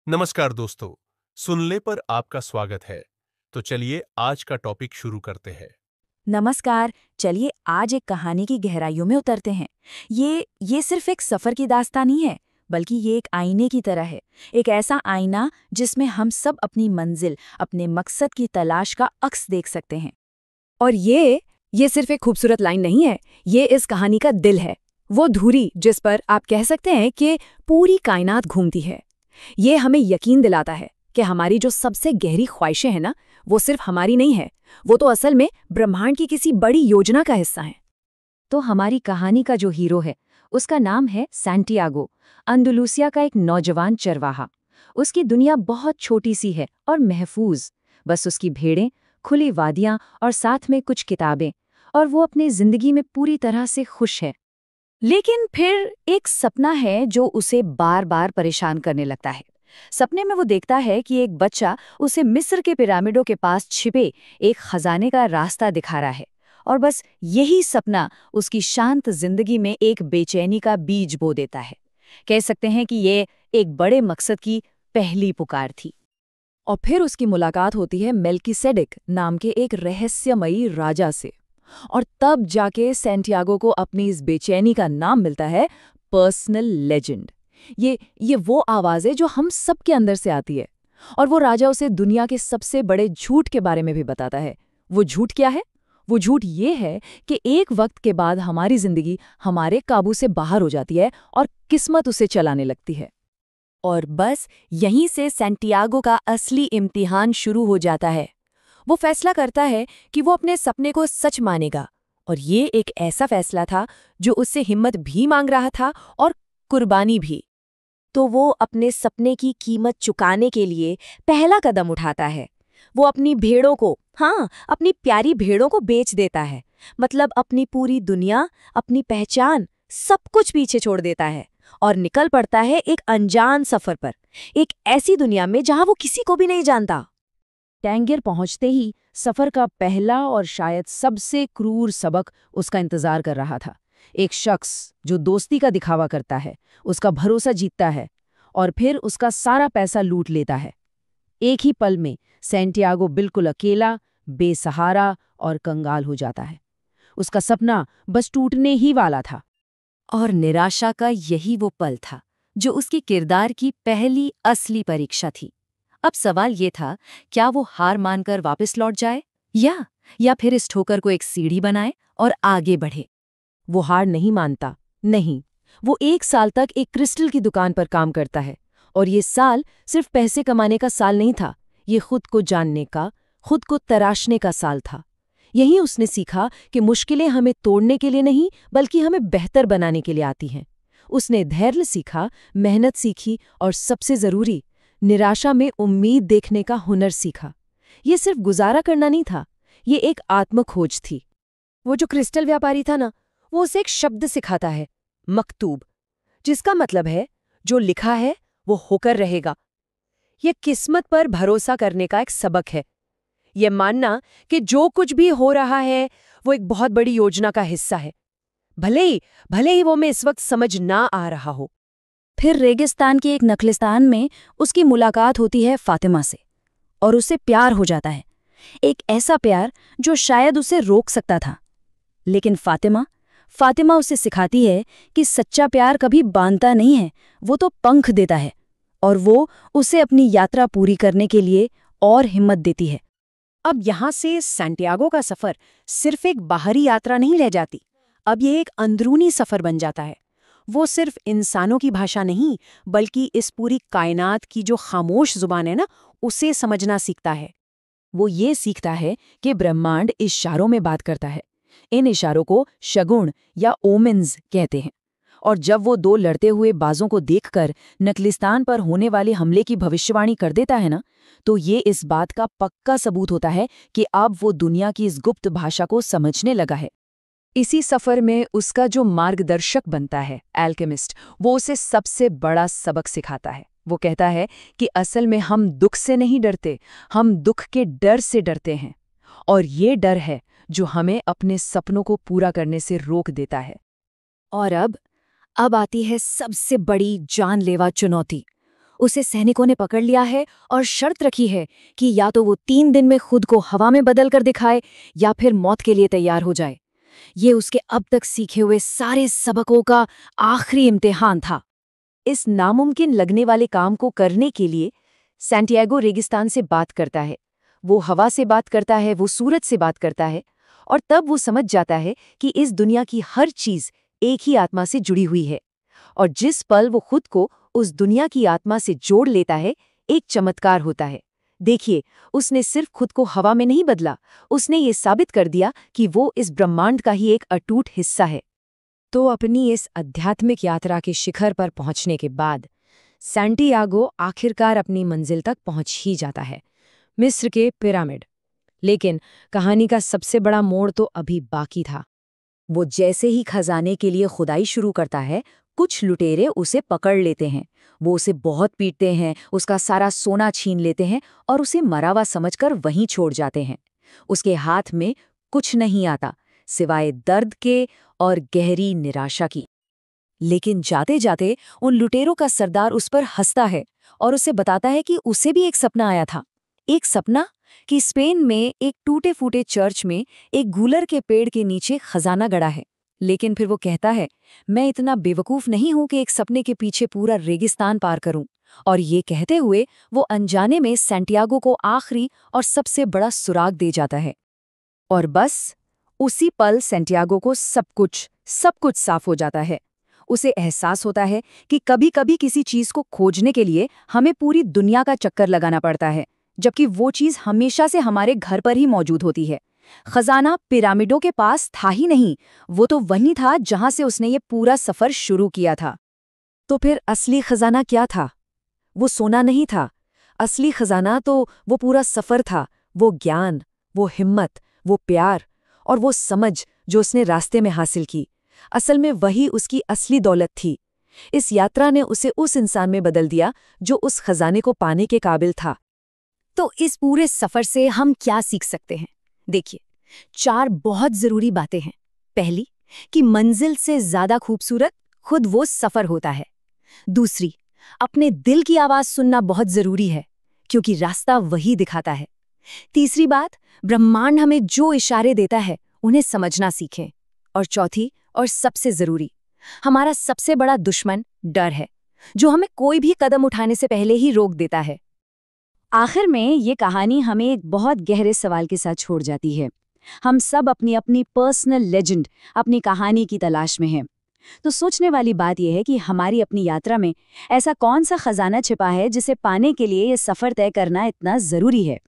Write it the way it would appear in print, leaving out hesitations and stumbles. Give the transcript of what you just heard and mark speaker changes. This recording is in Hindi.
Speaker 1: नमस्कार दोस्तों, सुनले पर आपका स्वागत है। तो चलिए आज का टॉपिक शुरू करते हैं।
Speaker 2: नमस्कार। चलिए आज एक कहानी की गहराइयों में उतरते हैं। ये सिर्फ एक सफर की दास्तान नहीं है, बल्कि ये एक आईने की तरह है। एक ऐसा आईना जिसमें हम सब अपनी मंजिल, अपने मकसद की तलाश का अक्स देख सकते हैं।
Speaker 3: और ये सिर्फ एक खूबसूरत लाइन नहीं है, ये इस कहानी का दिल है। वो धुरी जिस पर आप कह सकते हैं कि पूरी कायनात घूमती है। ये हमें यकीन दिलाता है कि हमारी जो सबसे गहरी ख्वाहिशें हैं ना, वो सिर्फ हमारी नहीं है, वो तो असल में ब्रह्मांड की किसी बड़ी योजना का हिस्सा है।
Speaker 2: तो हमारी कहानी का जो हीरो है, उसका नाम है सैंटियागो, अंदलूसिया का एक नौजवान चरवाहा। उसकी दुनिया बहुत छोटी सी है और महफूज। बस उसकी भेड़ें, खुली वादियां और साथ में कुछ किताबें, और वो अपनी जिंदगी में पूरी तरह से खुश है। लेकिन फिर एक सपना है जो उसे बार बार परेशान करने लगता है। सपने में वो देखता है कि एक बच्चा उसे मिस्र के पिरामिडों के पास छिपे एक खजाने का रास्ता दिखा रहा है, और बस यही सपना उसकी शांत जिंदगी में एक बेचैनी का बीज बो देता है। कह सकते हैं कि ये एक बड़े मकसद की पहली पुकार थी।
Speaker 3: और फिर उसकी मुलाकात होती है मेल्किसेडेक नाम के एक रहस्यमयी राजा से। और तब जाके सैंटियागो को अपनी इस बेचैनी का नाम मिलता है पर्सनल लेजेंड। ये वो आवाज़ है जो हम सबके अंदर से आती है। और वो राजा उसे दुनिया के सबसे बड़े झूठ के बारे में भी बताता है। वो झूठ क्या है? वो झूठ ये है कि एक वक्त के बाद हमारी जिंदगी हमारे काबू से बाहर हो जाती है और किस्मत उसे चलाने लगती है।
Speaker 2: और बस यहीं से सैंटियागो का असली इम्तिहान शुरू हो जाता है। वो फैसला करता है कि वो अपने सपने को सच मानेगा, और ये एक ऐसा फैसला था जो उससे हिम्मत भी मांग रहा था और कुर्बानी भी। तो वो अपने सपने की कीमत चुकाने के लिए पहला कदम उठाता है। वो अपनी भेड़ों को, अपनी प्यारी भेड़ों को बेच देता है। मतलब अपनी पूरी दुनिया, अपनी पहचान, सब कुछ पीछे छोड़ देता है और निकल पड़ता है एक अनजान सफर पर, एक ऐसी दुनिया में जहां वो किसी को भी नहीं जानता।
Speaker 3: टैंगियर पहुंचते ही सफर का पहला और शायद सबसे क्रूर सबक उसका इंतजार कर रहा था। एक शख्स जो दोस्ती का दिखावा करता है, उसका भरोसा जीतता है और फिर उसका सारा पैसा लूट लेता है। एक ही पल में सैंटियागो बिल्कुल अकेला, बेसहारा और कंगाल हो जाता है। उसका सपना बस टूटने ही वाला था।
Speaker 2: और निराशा का यही वो पल था जो उसके किरदार की पहली असली परीक्षा थी। अब सवाल ये था, क्या वो हार मानकर वापस लौट जाए या फिर इस ठोकर को एक सीढ़ी बनाए और आगे बढ़े।
Speaker 3: वो हार नहीं मानता, नहीं। वो 1 साल तक एक क्रिस्टल की दुकान पर काम करता है। और ये साल सिर्फ पैसे कमाने का साल नहीं था, ये खुद को जानने का, खुद को तराशने का साल था। यहीं उसने सीखा कि मुश्किलें हमें तोड़ने के लिए नहीं, बल्कि हमें बेहतर बनाने के लिए आती हैं। उसने धैर्य सीखा, मेहनत सीखी और सबसे ज़रूरी, निराशा में उम्मीद देखने का हुनर सीखा। ये सिर्फ गुजारा करना नहीं था, ये एक आत्मखोज थी। वो जो क्रिस्टल व्यापारी था ना, वो उसे एक शब्द सिखाता है, मकतूब, जिसका मतलब है जो लिखा है वो होकर रहेगा। ये किस्मत पर भरोसा करने का एक सबक है। ये मानना कि जो कुछ भी हो रहा है वो एक बहुत बड़ी योजना का हिस्सा है, भले ही वो मैं इस वक्त समझ ना आ रहा हो।
Speaker 2: फिर रेगिस्तान के एक नखलिस्तान में उसकी मुलाकात होती है फातिमा से, और उससे प्यार हो जाता है। एक ऐसा प्यार जो शायद उसे रोक सकता था। लेकिन फातिमा उसे सिखाती है कि सच्चा प्यार कभी बांधता नहीं है, वो तो पंख देता है। और वो उसे अपनी यात्रा पूरी करने के लिए और हिम्मत देती है।
Speaker 3: अब यहाँ से सैंटियागो का सफर सिर्फ एक बाहरी यात्रा नहीं रह जाती, अब ये एक अंदरूनी सफर बन जाता है। वो सिर्फ इंसानों की भाषा नहीं, बल्कि इस पूरी कायनात की जो खामोश जुबान है ना, उसे समझना सीखता है। वो ये सीखता है कि ब्रह्मांड इशारों में बात करता है। इन इशारों को शगुन या ओमेन्स कहते हैं। और जब वो 2 लड़ते हुए बाजों को देखकर नखलिस्तान पर होने वाले हमले की भविष्यवाणी कर देता है ना, तो ये इस बात का पक्का सबूत होता है कि अब वो दुनिया की इस गुप्त भाषा को समझने लगा है। इसी सफर में उसका जो मार्गदर्शक बनता है, एल्केमिस्ट, वो उसे सबसे बड़ा सबक सिखाता है। वो कहता है कि असल में हम दुख से नहीं डरते, हम दुख के डर से डरते हैं। और ये डर है जो हमें अपने सपनों को पूरा करने से रोक देता है।
Speaker 2: और अब आती है सबसे बड़ी जानलेवा चुनौती।
Speaker 3: उसे सैनिकों ने पकड़ लिया है और शर्त रखी है कि या तो वो 3 दिन में खुद को हवा में बदल कर दिखाए या फिर मौत के लिए तैयार हो जाए। ये उसके अब तक सीखे हुए सारे सबकों का आखिरी इम्तिहान था।
Speaker 2: इस नामुमकिन लगने वाले काम को करने के लिए सैंटियागो रेगिस्तान से बात करता है, वो हवा से बात करता है, वो सूरज से बात करता है, और तब वो समझ जाता है कि इस दुनिया की हर चीज एक ही आत्मा से जुड़ी हुई है। और जिस पल वो खुद को उस दुनिया की आत्मा से जोड़ लेता है, एक चमत्कार होता है। देखिए, उसने सिर्फ खुद को हवा में नहीं बदला, उसने ये साबित कर दिया कि वो इस ब्रह्मांड का ही एक अटूट हिस्सा है।
Speaker 3: तो अपनी इस आध्यात्मिक यात्रा के शिखर पर पहुंचने के बाद सैंटियागो आखिरकार अपनी मंजिल तक पहुंच ही जाता है, मिस्र के पिरामिड। लेकिन कहानी का सबसे बड़ा मोड़ तो अभी बाकी था।
Speaker 2: वो जैसे ही खजाने के लिए खुदाई शुरू करता है, कुछ लुटेरे उसे पकड़ लेते हैं। वो उसे बहुत पीटते हैं, उसका सारा सोना छीन लेते हैं और उसे मरा हुआ समझकर वहीं छोड़ जाते हैं। उसके हाथ में कुछ नहीं आता सिवाय दर्द के और गहरी निराशा की। लेकिन जाते जाते उन लुटेरों का सरदार उस पर हंसता है और उसे बताता है कि उसे भी एक सपना आया था। एक सपना कि स्पेन में एक टूटे फूटे चर्च में एक गूलर के पेड़ के नीचे खजाना गड़ा है। लेकिन फिर वो कहता है, मैं इतना बेवकूफ नहीं हूं कि एक सपने के पीछे पूरा रेगिस्तान पार करूं। और ये कहते हुए वो अनजाने में सैंटियागो को आखिरी और सबसे बड़ा सुराग दे जाता है। और बस उसी पल सैंटियागो को सब कुछ साफ हो जाता है। उसे एहसास होता है कि कभी कभी किसी चीज को खोजने के लिए हमें पूरी दुनिया का चक्कर लगाना पड़ता है, जबकि वो चीज हमेशा से हमारे घर पर ही मौजूद होती है। खजाना पिरामिडों के पास था ही नहीं, वो तो वहीं था जहां से उसने ये पूरा सफर शुरू किया था। तो फिर असली खजाना क्या था? वो सोना नहीं था। असली खजाना तो वो पूरा सफर था, वो ज्ञान, वो हिम्मत, वो प्यार और वो समझ जो उसने रास्ते में हासिल की। असल में वही उसकी असली दौलत थी। इस यात्रा ने उसे उस इंसान में बदल दिया जो उस खजाने को पाने के काबिल था। तो इस पूरे सफर से हम क्या सीख सकते हैं? देखिए, 4 बहुत जरूरी बातें हैं। पहली, कि मंजिल से ज्यादा खूबसूरत खुद वो सफर होता है। दूसरी, अपने दिल की आवाज सुनना बहुत जरूरी है, क्योंकि रास्ता वही दिखाता है। तीसरी बात, ब्रह्मांड हमें जो इशारे देता है उन्हें समझना सीखें। और चौथी और सबसे जरूरी, हमारा सबसे बड़ा दुश्मन डर है, जो हमें कोई भी कदम उठाने से पहले ही रोक देता है। आखिर में ये कहानी हमें एक बहुत गहरे सवाल के साथ छोड़ जाती है। हम सब अपनी अपनी पर्सनल लेजेंड, अपनी कहानी की तलाश में हैं। तो सोचने वाली बात यह है कि हमारी अपनी यात्रा में ऐसा कौन सा खजाना छिपा है जिसे पाने के लिए ये सफर तय करना इतना जरूरी है।